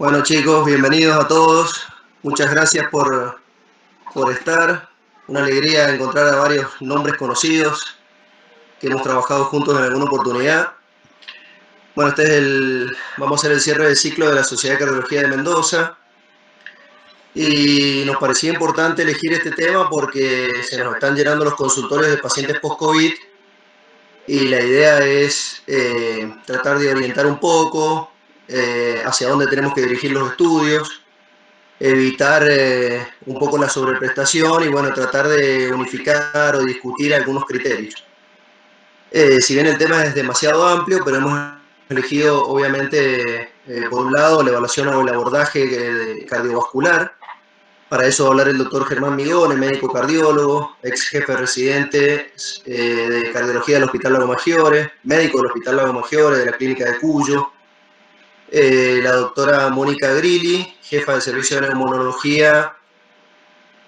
Bueno chicos, bienvenidos a todos. Muchas gracias por estar. Una alegría encontrar a varios nombres conocidos que hemos trabajado juntos en alguna oportunidad. Bueno, vamos a hacer el cierre del ciclo de la Sociedad de Cardiología de Mendoza. Y nos parecía importante elegir este tema porque se nos están llenando los consultorios de pacientes post-COVID y la idea es tratar de orientar un poco hacia dónde tenemos que dirigir los estudios, evitar un poco la sobreprestación y bueno, tratar de unificar o discutir algunos criterios. Si bien el tema es demasiado amplio, pero hemos elegido obviamente por un lado la evaluación o el abordaje cardiovascular. Para eso va a hablar el doctor Germán Migone, médico cardiólogo, ex jefe residente de cardiología del Hospital Lago Maggiore, médico del Hospital Lago Maggiore, de la clínica de Cuyo. La doctora Mónica Grilli, jefa del servicio de neumonología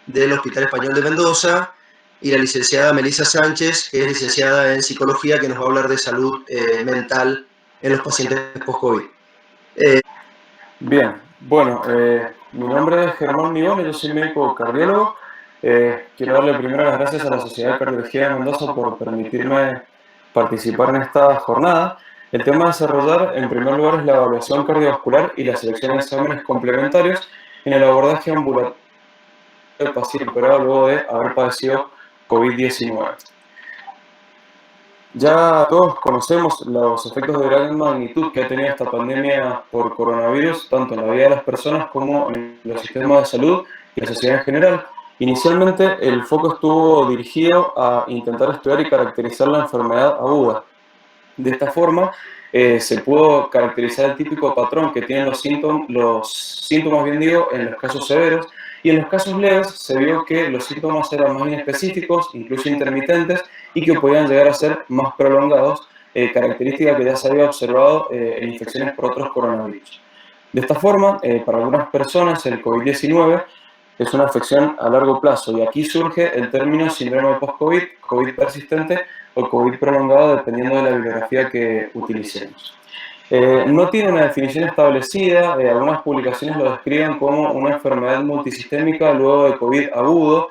del Hospital Español de Mendoza, y la licenciada Melissa Sánchez, que es licenciada en psicología, que nos va a hablar de salud mental en los pacientes post-COVID. Bien, bueno, mi nombre es Germán Migone, yo soy médico cardiólogo. Quiero darle primero las gracias a la Sociedad de Cardiología de Mendoza por permitirme participar en esta jornada. El tema a desarrollar, en primer lugar, es la evaluación cardiovascular y la selección de exámenes complementarios en el abordaje ambulatorio del paciente recuperado luego de haber padecido COVID-19. Ya todos conocemos los efectos de gran magnitud que ha tenido esta pandemia por coronavirus, tanto en la vida de las personas como en los sistemas de salud y la sociedad en general. Inicialmente, el foco estuvo dirigido a intentar estudiar y caracterizar la enfermedad aguda. De esta forma, se pudo caracterizar el típico patrón que tienen los síntomas, bien digo, en los casos severos, y en los casos leves se vio que los síntomas eran más inespecíficos, incluso intermitentes, y que podían llegar a ser más prolongados, característica que ya se había observado en infecciones por otros coronavirus. De esta forma, para algunas personas el COVID-19 es una afección a largo plazo, y aquí surge el término síndrome post-COVID, COVID persistente o COVID prolongado, dependiendo de la bibliografía que utilicemos. No tiene una definición establecida, algunas publicaciones lo describen como una enfermedad multisistémica luego de COVID agudo.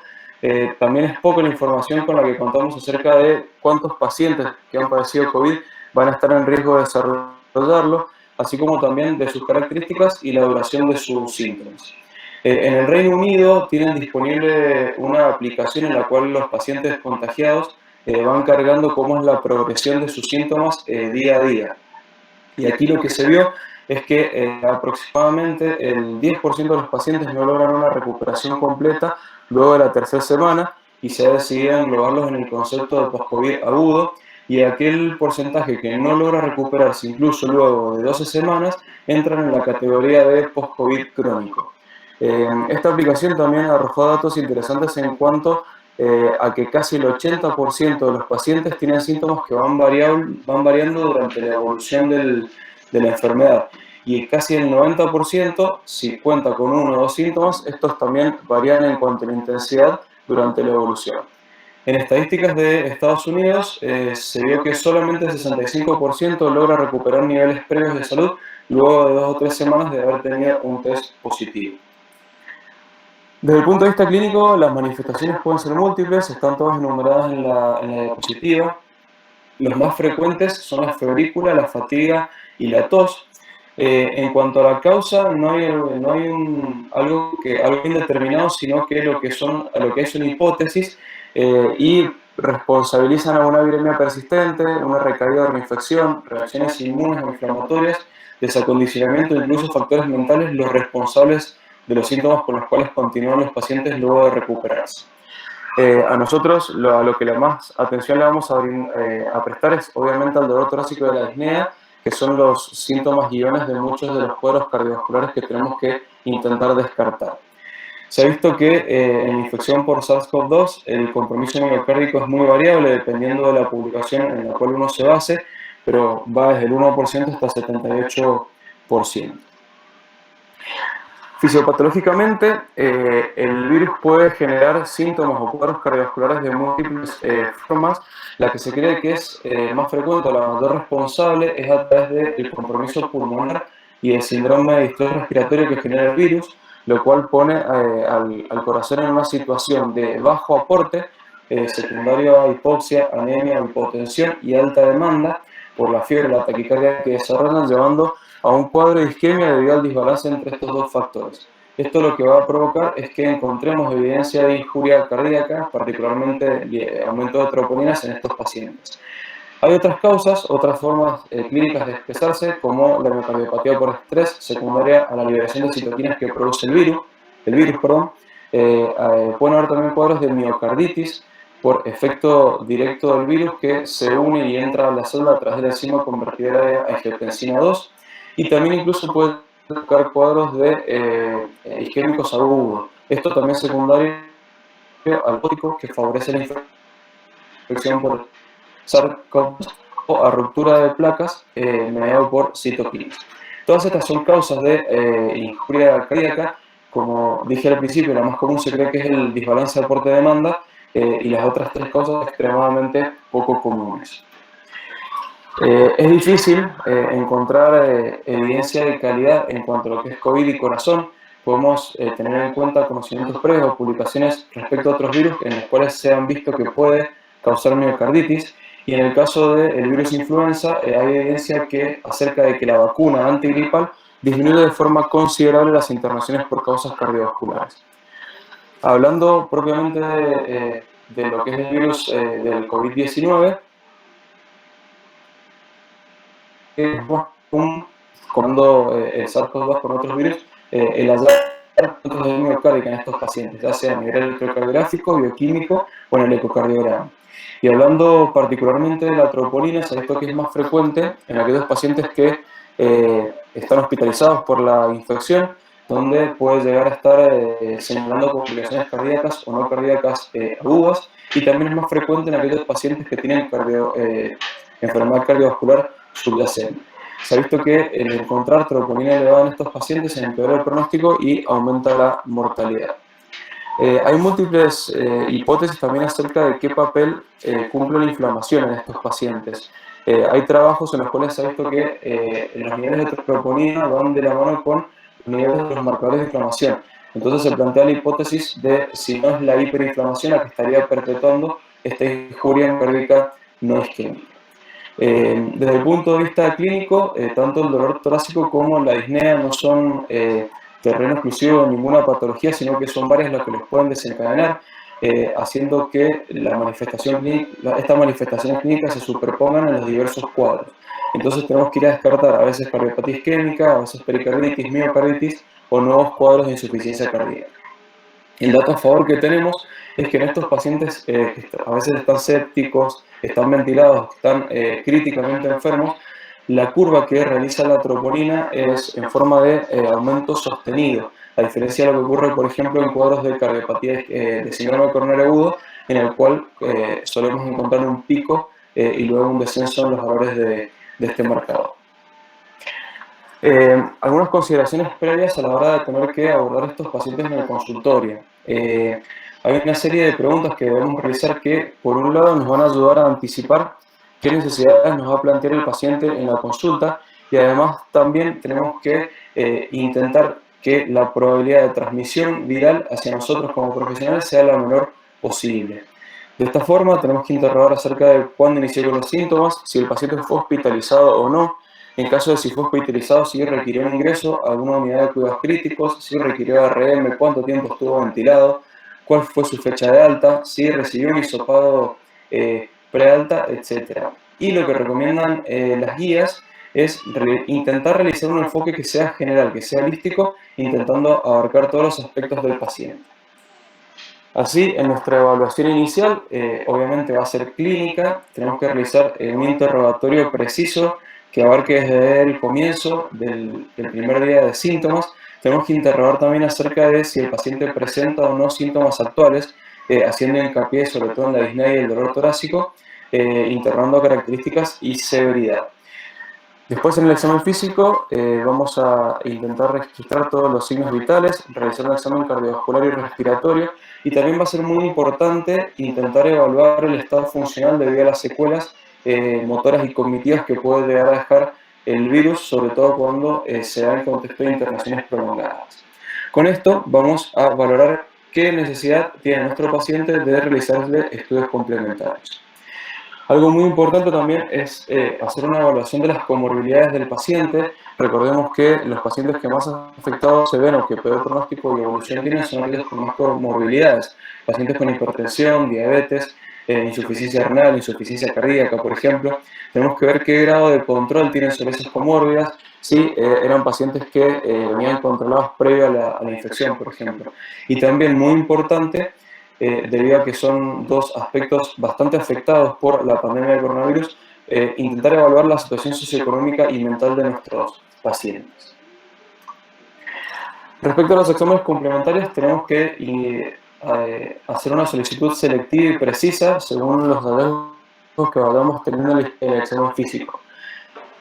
También es poca la información con la que contamos acerca de cuántos pacientes que han padecido COVID van a estar en riesgo de desarrollarlo, así como también de sus características y la duración de sus síntomas. En el Reino Unido tienen disponible una aplicación en la cual los pacientes contagiados van cargando cómo es la progresión de sus síntomas día a día. Y aquí lo que se vio es que aproximadamente el 10% de los pacientes no logran una recuperación completa luego de la tercera semana, y se ha decidido englobarlos en el concepto de post-COVID agudo, y aquel porcentaje que no logra recuperarse incluso luego de 12 semanas entran en la categoría de post-COVID crónico. Esta aplicación también arrojó datos interesantes en cuanto a que casi el 80% de los pacientes tienen síntomas que van variando durante la evolución de la enfermedad. Y casi el 90%, si cuenta con uno o dos síntomas, estos también varían en cuanto a la intensidad durante la evolución. En estadísticas de Estados Unidos se vio que solamente el 65% logra recuperar niveles previos de salud luego de 2 o 3 semanas de haber tenido un test positivo. Desde el punto de vista clínico, las manifestaciones pueden ser múltiples, están todas enumeradas en la diapositiva. Los más frecuentes son la febrícula, la fatiga y la tos. En cuanto a la causa, no hay algo indeterminado, sino que lo que es una hipótesis, y responsabilizan a una viremia persistente, una recaída de reinfección, reacciones inmunes o inflamatorias, desacondicionamiento, incluso factores mentales, los responsables de los síntomas con los cuales continúan los pacientes luego de recuperarse. A nosotros a lo que la más atención le vamos a prestar es obviamente al dolor torácico de la disnea, que son los síntomas guiones de muchos de los cuadros cardiovasculares que tenemos que intentar descartar. Se ha visto que en infección por SARS-CoV-2 el compromiso miocárdico es muy variable dependiendo de la publicación en la cual uno se base, pero va desde el 1% hasta el 78%. Fisiopatológicamente, el virus puede generar síntomas o cuadros cardiovasculares de múltiples formas. La que se cree que es más frecuente o la mayor responsable es a través del compromiso pulmonar y el síndrome de distrés respiratorio que genera el virus, lo cual pone al corazón en una situación de bajo aporte, secundario a hipoxia, anemia, hipotensión y alta demanda por la fiebre y la taquicardia que desarrollan, llevando a un cuadro de isquemia debido al desbalance entre estos dos factores. Esto lo que va a provocar es que encontremos evidencia de injuria cardíaca, particularmente de aumento de troponinas en estos pacientes. Hay otras causas, otras formas clínicas de expresarse, como la miocardiopatía por estrés secundaria a la liberación de citoquinas que produce el virus, perdón. Pueden haber también cuadros de miocarditis por efecto directo del virus que se une y entra a la célula a través de la enzima convertidora de angiotensina 2, y también incluso puede tocar cuadros de isquémicos agudos. Esto también secundario al gótico que favorece la infección por SARS-CoV o a ruptura de placas mediado por citoquinas. Todas estas son causas de injuria cardíaca. Como dije al principio, la más común se cree que es el desbalance de aporte-demanda, y las otras tres causas extremadamente poco comunes. Es difícil encontrar evidencia de calidad en cuanto a lo que es COVID y corazón. Podemos tener en cuenta conocimientos previos o publicaciones respecto a otros virus en los cuales se han visto que puede causar miocarditis, y en el caso del virus influenza hay evidencia acerca de que la vacuna antigripal disminuye de forma considerable las internaciones por causas cardiovasculares. Hablando propiamente de lo que es el virus del COVID-19, es más común, comparando el SARS-CoV-2 con otros virus, el hallazgo de miocárdica en estos pacientes, ya sea a nivel electrocardiográfico, bioquímico o en el ecocardiograma. Y hablando particularmente de la troponina, se ha visto que es más frecuente en aquellos pacientes que están hospitalizados por la infección, donde puede llegar a estar señalando complicaciones cardíacas o no cardíacas agudas, y también es más frecuente en aquellos pacientes que tienen enfermedad cardiovascular subyacente. Se ha visto que el encontrar troponina elevada en estos pacientes empeora el pronóstico y aumenta la mortalidad. Hay múltiples hipótesis también acerca de qué papel cumple la inflamación en estos pacientes. Hay trabajos en los cuales se ha visto que los niveles de troponina van de la mano con los niveles de los marcadores de inflamación. Entonces se plantea la hipótesis de si no es la hiperinflamación la que estaría perpetuando esta injuria cardíaca no isquémica. Desde el punto de vista clínico, tanto el dolor torácico como la disnea no son terreno exclusivo de ninguna patología, sino que son varias las que los pueden desencadenar, haciendo que estas manifestaciones clínicas se superpongan en los diversos cuadros. Entonces tenemos que ir a descartar a veces cardiopatía isquémica, a veces pericarditis, miocarditis o nuevos cuadros de insuficiencia cardíaca. El dato a favor que tenemos es que en estos pacientes que a veces están sépticos, están ventilados, están críticamente enfermos, la curva que realiza la troponina es en forma de aumento sostenido, a diferencia de lo que ocurre, por ejemplo, en cuadros de cardiopatía de síndrome coronario agudo, en el cual solemos encontrar un pico y luego un descenso en los valores de este marcador. Algunas consideraciones previas a la hora de tener que abordar estos pacientes en el consultorio. Hay una serie de preguntas que debemos realizar que, por un lado, nos van a ayudar a anticipar qué necesidades nos va a plantear el paciente en la consulta, y además también tenemos que intentar que la probabilidad de transmisión viral hacia nosotros como profesionales sea la menor posible. De esta forma, tenemos que interrogar acerca de cuándo inició con los síntomas, si el paciente fue hospitalizado o no. En caso de si fue hospitalizado, si requirió un ingreso a alguna unidad de cuidados críticos, si requirió ARM, cuánto tiempo estuvo ventilado, cuál fue su fecha de alta, si recibió un hisopado prealta, etc. Y lo que recomiendan las guías es intentar realizar un enfoque que sea general, que sea holístico, intentando abarcar todos los aspectos del paciente. Así, en nuestra evaluación inicial, obviamente va a ser clínica, tenemos que realizar un interrogatorio preciso que abarque desde el comienzo del primer día de síntomas. Tenemos que interrogar también acerca de si el paciente presenta o no síntomas actuales, haciendo hincapié sobre todo en la disnea y el dolor torácico, interrogando características y severidad. Después, en el examen físico, vamos a intentar registrar todos los signos vitales, realizar un examen cardiovascular y respiratorio, y también va a ser muy importante intentar evaluar el estado funcional debido a las secuelas motoras y cognitivas que puede llegar a dejar el virus, sobre todo cuando se da en contexto de internaciones prolongadas. Con esto vamos a valorar qué necesidad tiene nuestro paciente de realizarle estudios complementarios. Algo muy importante también es hacer una evaluación de las comorbilidades del paciente. Recordemos que los pacientes que más afectados se ven o que peor pronóstico y evolución tienen son aquellos con más comorbilidades, pacientes con hipertensión, diabetes, insuficiencia renal, insuficiencia cardíaca, por ejemplo. Tenemos que ver qué grado de control tienen sobre esas comórbidas, si eran pacientes que venían controlados previo a la infección, por ejemplo. Y también muy importante, debido a que son dos aspectos bastante afectados por la pandemia de coronavirus, intentar evaluar la situación socioeconómica y mental de nuestros pacientes. Respecto a los exámenes complementarios, tenemos que hacer una solicitud selectiva y precisa según los hallazgos que vayamos teniendo en el examen físico.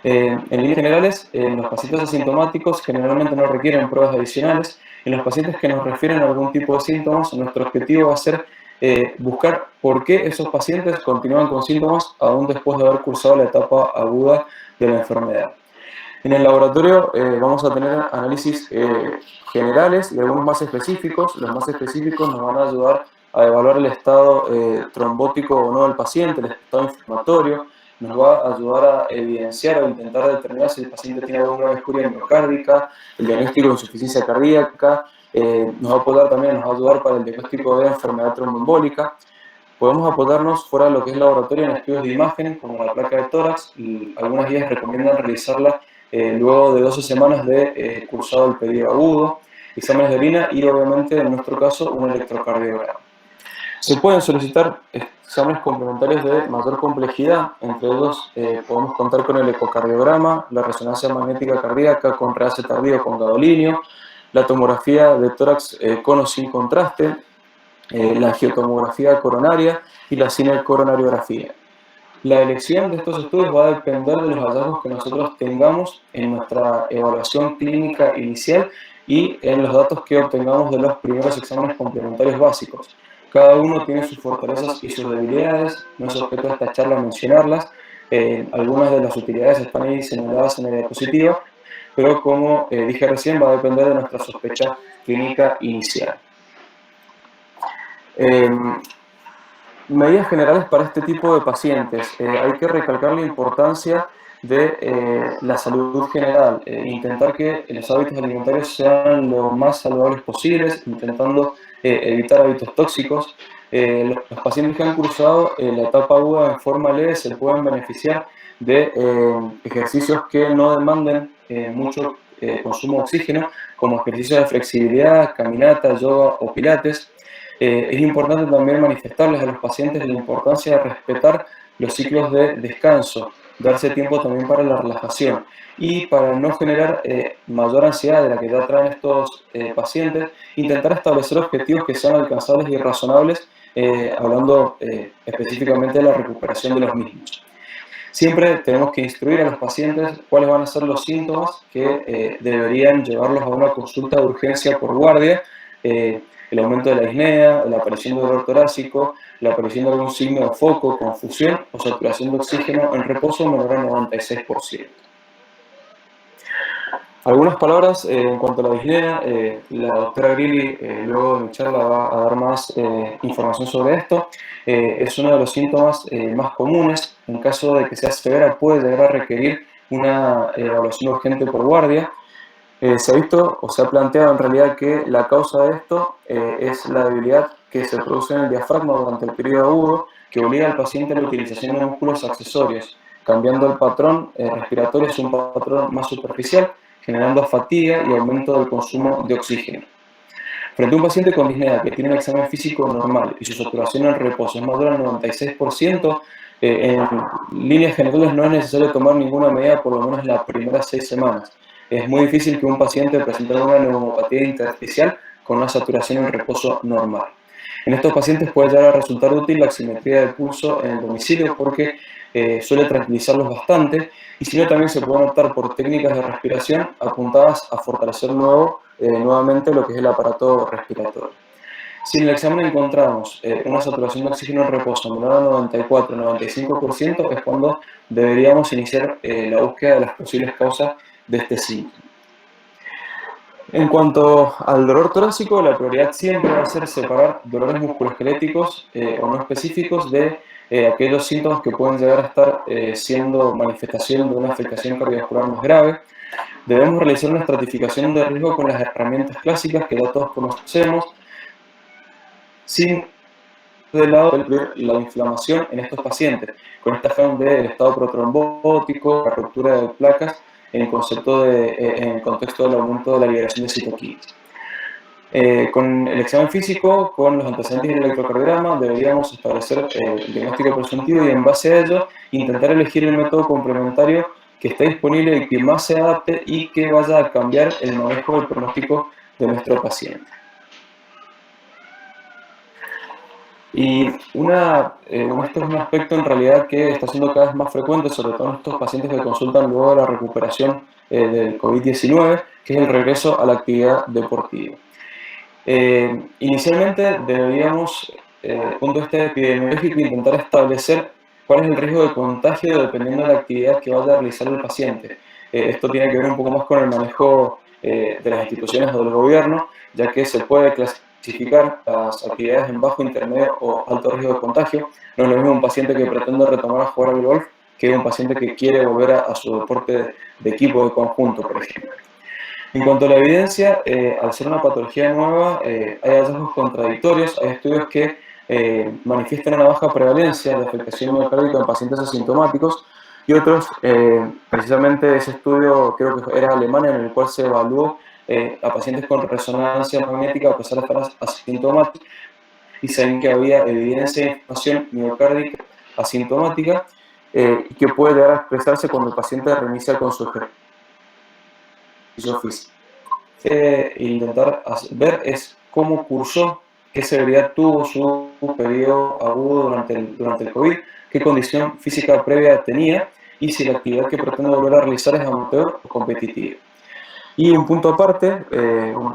En líneas generales, en los pacientes asintomáticos generalmente no requieren pruebas adicionales. En los pacientes que nos refieren a algún tipo de síntomas, nuestro objetivo va a ser buscar por qué esos pacientes continúan con síntomas aún después de haber cursado la etapa aguda de la enfermedad. En el laboratorio vamos a tener análisis generales y algunos más específicos. Los más específicos nos van a ayudar a evaluar el estado trombótico o no del paciente, el estado inflamatorio. Nos va a ayudar a evidenciar o intentar determinar si el paciente tiene alguna discuria miocárdica, el diagnóstico de insuficiencia cardíaca. Nos va a apoyar también, nos va a ayudar para el diagnóstico de enfermedad tromboembólica. Podemos apoyarnos fuera de lo que es laboratorio en estudios de imagen, como la placa de tórax, y algunas guías recomiendan realizarla luego de 12 semanas de cursado el periodo agudo, exámenes de orina y obviamente en nuestro caso un electrocardiograma. Se pueden solicitar exámenes complementarios de mayor complejidad, entre ellos podemos contar con el ecocardiograma, la resonancia magnética cardíaca con reace tardío con gadolinio, la tomografía de tórax con o sin contraste, la angiotomografía coronaria y la cinecoronariografía. La elección de estos estudios va a depender de los hallazgos que nosotros tengamos en nuestra evaluación clínica inicial y en los datos que obtengamos de los primeros exámenes complementarios básicos. Cada uno tiene sus fortalezas y sus debilidades, no es objeto de esta charla mencionarlas, algunas de las utilidades están ahí señaladas en la diapositiva, pero como dije recién, va a depender de nuestra sospecha clínica inicial. Medidas generales para este tipo de pacientes. Hay que recalcar la importancia de la salud general, intentar que los hábitos alimentarios sean lo más saludables posibles, intentando evitar hábitos tóxicos. Los pacientes que han cursado la etapa aguda en forma leve se pueden beneficiar de ejercicios que no demanden mucho consumo de oxígeno, como ejercicios de flexibilidad, caminata, yoga o pilates. Es importante también manifestarles a los pacientes la importancia de respetar los ciclos de descanso, darse tiempo también para la relajación y para no generar mayor ansiedad de la que ya traen estos pacientes, intentar establecer objetivos que sean alcanzables y razonables, hablando específicamente de la recuperación de los mismos. Siempre tenemos que instruir a los pacientes cuáles van a ser los síntomas que deberían llevarlos a una consulta de urgencia por guardia, el aumento de la disnea, la aparición de dolor torácico, la aparición de algún signo de foco, confusión o saturación de oxígeno en reposo menor al 96%. Algunas palabras en cuanto a la disnea. La doctora Grilli luego de mi charla va a dar más información sobre esto. Es uno de los síntomas más comunes. En caso de que sea severa puede llegar a requerir una evaluación urgente por guardia. Se ha visto o se ha planteado en realidad que la causa de esto es la debilidad que se produce en el diafragma durante el periodo agudo, que obliga al paciente a la utilización de músculos accesorios, cambiando el patrón respiratorio hacia un patrón más superficial, generando fatiga y aumento del consumo de oxígeno. Frente a un paciente con disnea que tiene un examen físico normal y su saturación en reposo es mayor al 96%, en líneas generales no es necesario tomar ninguna medida por lo menos las primeras 6 semanas. Es muy difícil que un paciente presente una neumopatía intersticial con una saturación en reposo normal. En estos pacientes puede llegar a resultar útil la oximetría de pulso en el domicilio porque suele tranquilizarlos bastante, y si no también se pueden optar por técnicas de respiración apuntadas a fortalecer nuevamente lo que es el aparato respiratorio. Si en el examen encontramos una saturación de oxígeno en reposo menor a 94-95%, es cuando deberíamos iniciar la búsqueda de las posibles causas de este síntoma. En cuanto al dolor torácico, la prioridad siempre va a ser separar dolores musculoesqueléticos o no específicos de aquellos síntomas que pueden llegar a estar siendo manifestación de una afectación cardiovascular más grave. Debemos realizar una estratificación de riesgo con las herramientas clásicas que ya todos conocemos, sin de lado la inflamación en estos pacientes, con esta afán del estado protrombótico, la ruptura de placas, en el contexto del aumento de la liberación de citoquinas. Con el examen físico, con los antecedentes del electrocardiograma, deberíamos establecer el diagnóstico presuntivo y en base a ello intentar elegir el método complementario que esté disponible y que más se adapte y que vaya a cambiar el manejo del pronóstico de nuestro paciente. Y esto es un aspecto en realidad que está siendo cada vez más frecuente, sobre todo en estos pacientes que consultan luego de la recuperación del COVID-19, que es el regreso a la actividad deportiva. Inicialmente deberíamos, punto de vista epidemiológico, intentar establecer cuál es el riesgo de contagio dependiendo de la actividad que vaya a realizar el paciente. Esto tiene que ver un poco más con el manejo de las instituciones o del gobierno, ya que se puede clasificar las actividades en bajo, intermedio o alto riesgo de contagio. No es lo mismo un paciente que pretende retomar a jugar al golf que un paciente que quiere volver a su deporte de equipo, de conjunto, por ejemplo. En cuanto a la evidencia, al ser una patología nueva, hay hallazgos contradictorios. Hay estudios que manifiestan una baja prevalencia de afectación miocárdica en pacientes asintomáticos y otros, precisamente ese estudio creo que era alemán, en el cual se evaluó a pacientes con resonancia magnética a pesar de estar asintomáticos y se ven que había evidencia de inflamación miocárdica asintomática y que puede llegar a expresarse cuando el paciente reinicia con su ejercicio físico. Intentar ver es cómo cursó, qué severidad tuvo su periodo agudo durante el COVID, qué condición física previa tenía y si la actividad que pretende volver a realizar es amateur o competitiva. Y un punto aparte,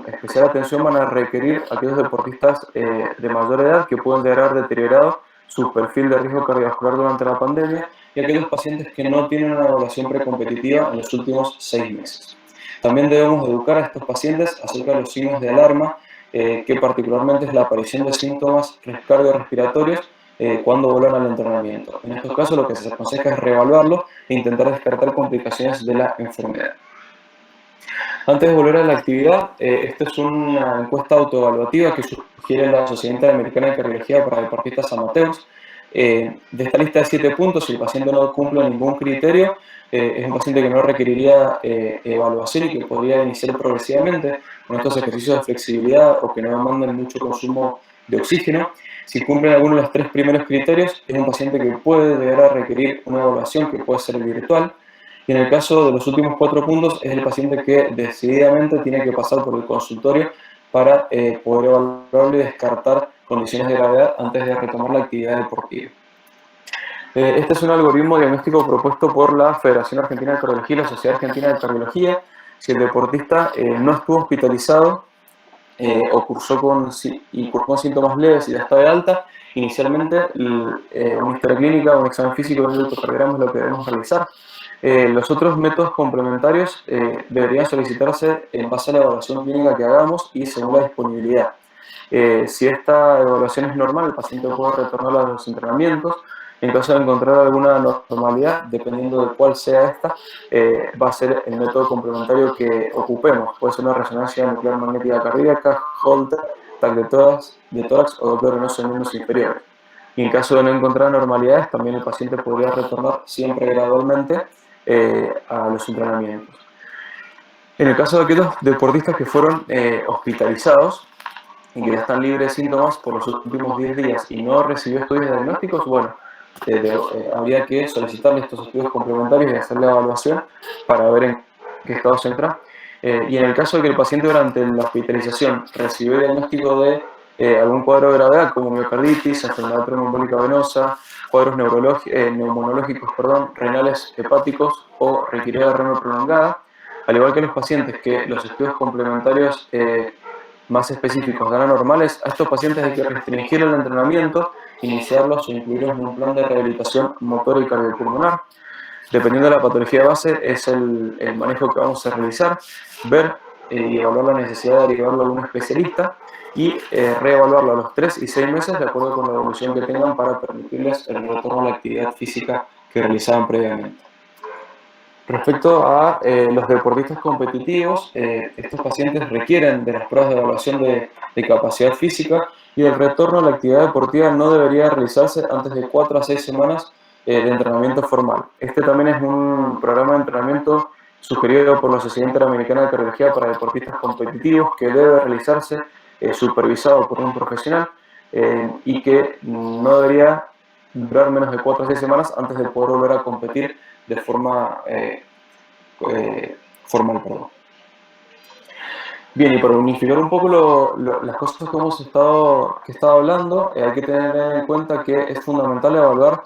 especial atención van a requerir aquellos deportistas de mayor edad que pueden llegar a haber deteriorado su perfil de riesgo cardiovascular durante la pandemia y aquellos pacientes que no tienen una evaluación precompetitiva en los últimos 6 meses. También debemos educar a estos pacientes acerca de los signos de alarma, que particularmente es la aparición de síntomas cardiorrespiratorios cuando vuelvan al entrenamiento. En estos casos lo que se aconseja es reevaluarlo e intentar descartar complicaciones de la enfermedad. Antes de volver a la actividad, esta es una encuesta autoevaluativa que sugiere la Sociedad Interamericana de Cardiología para deportistas amateurs. De esta lista de 7 puntos, si el paciente no cumple ningún criterio, es un paciente que no requeriría evaluación y que podría iniciar progresivamente con estos ejercicios de flexibilidad o que no demanden mucho consumo de oxígeno. Si cumplen alguno de los 3 primeros criterios, es un paciente que puede llegar a requerir una evaluación que puede ser virtual. Y en el caso de los últimos 4 puntos, es el paciente que decididamente tiene que pasar por el consultorio para poder evaluarlo y descartar condiciones de gravedad antes de retomar la actividad deportiva. Este es un algoritmo diagnóstico propuesto por la Federación Argentina de Cardiología y la Sociedad Argentina de Cardiología. Si el deportista no estuvo hospitalizado o cursó con síntomas leves y ya está de alta, inicialmente una historia clínica o un examen físico de un electrocardiograma es lo que debemos realizar. Los otros métodos complementarios deberían solicitarse en base a la evaluación clínica que hagamos y según la disponibilidad. Si esta evaluación es normal, el paciente puede retornar a los entrenamientos. En caso de encontrar alguna anormalidad, dependiendo de cuál sea esta, va a ser el método complementario que ocupemos. Puede ser una resonancia nuclear magnética cardíaca, Holter, TAC de tórax o Doppler venoso en miembros inferiores. Y en caso de no encontrar anormalidades, también el paciente podría retornar siempre gradualmente a los entrenamientos. En el caso de aquellos deportistas que fueron hospitalizados y que ya están libres de síntomas por los últimos 10 días y no recibió estudios diagnósticos, bueno, habría que solicitarle estos estudios complementarios y hacer la evaluación para ver en qué estado se entra. Y en el caso de que el paciente durante la hospitalización recibió diagnóstico de algún cuadro de gravedad como miocarditis, enfermedad tromboembólica venosa, cuadros neumonológicos, renales hepáticos o requirió la renal prolongada, al igual que los pacientes que los estudios complementarios más específicos de anormales, a estos pacientes hay que restringir el entrenamiento, iniciarlos o incluirlos en un plan de rehabilitación motora y cardiopulmonar. Dependiendo de la patología de base, es el manejo que vamos a realizar, ver y evaluar la necesidad de derivarlo a algún especialista y reevaluarlo a los 3 y 6 meses de acuerdo con la evolución que tengan para permitirles el retorno a la actividad física que realizaban previamente. Respecto a los deportistas competitivos, estos pacientes requieren de las pruebas de evaluación de capacidad física y el retorno a la actividad deportiva no debería realizarse antes de 4 a 6 semanas de entrenamiento formal. Este también es un programa de entrenamiento sugerido por la Sociedad Interamericana de Cardiología para deportistas competitivos que debe realizarse supervisado por un profesional y que no debería durar menos de 4 a 6 semanas antes de poder volver a competir de forma formal. Perdón. Bien, y para unificar un poco las cosas que hemos estado hablando, hay que tener en cuenta que es fundamental evaluar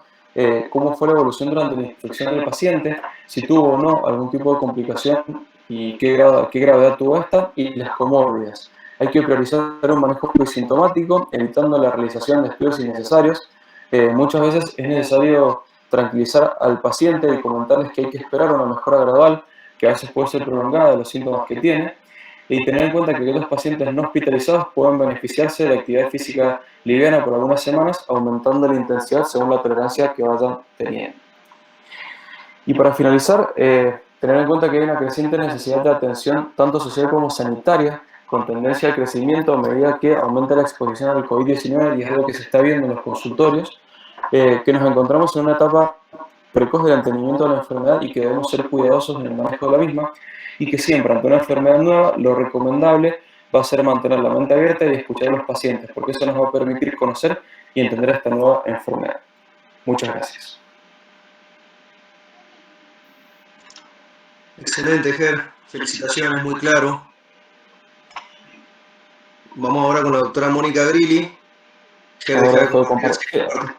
cómo fue la evolución durante la infección del paciente, si tuvo o no algún tipo de complicación y qué gravedad tuvo esta y las comórbidas. Hay que priorizar un manejo sintomático, evitando la realización de estudios innecesarios. Muchas veces es necesario tranquilizar al paciente y comentarles que hay que esperar una mejora gradual, que a veces puede ser prolongada de los síntomas que tiene, y tener en cuenta que aquellos pacientes no hospitalizados pueden beneficiarse de la actividad física liviana por algunas semanas, aumentando la intensidad según la tolerancia que vayan teniendo. Y para finalizar, tener en cuenta que hay una creciente necesidad de atención tanto social como sanitaria, con tendencia al crecimiento a medida que aumenta la exposición al COVID-19 y es algo que se está viendo en los consultorios, que nos encontramos en una etapa precoz del entendimiento de la enfermedad y que debemos ser cuidadosos en el manejo de la misma y que siempre ante una enfermedad nueva lo recomendable va a ser mantener la mente abierta y escuchar a los pacientes, porque eso nos va a permitir conocer y entender esta nueva enfermedad. Muchas gracias. Excelente, Ger. Felicitaciones, muy claro. Vamos ahora con la doctora Mónica Grilli. Ger, deja de compartir.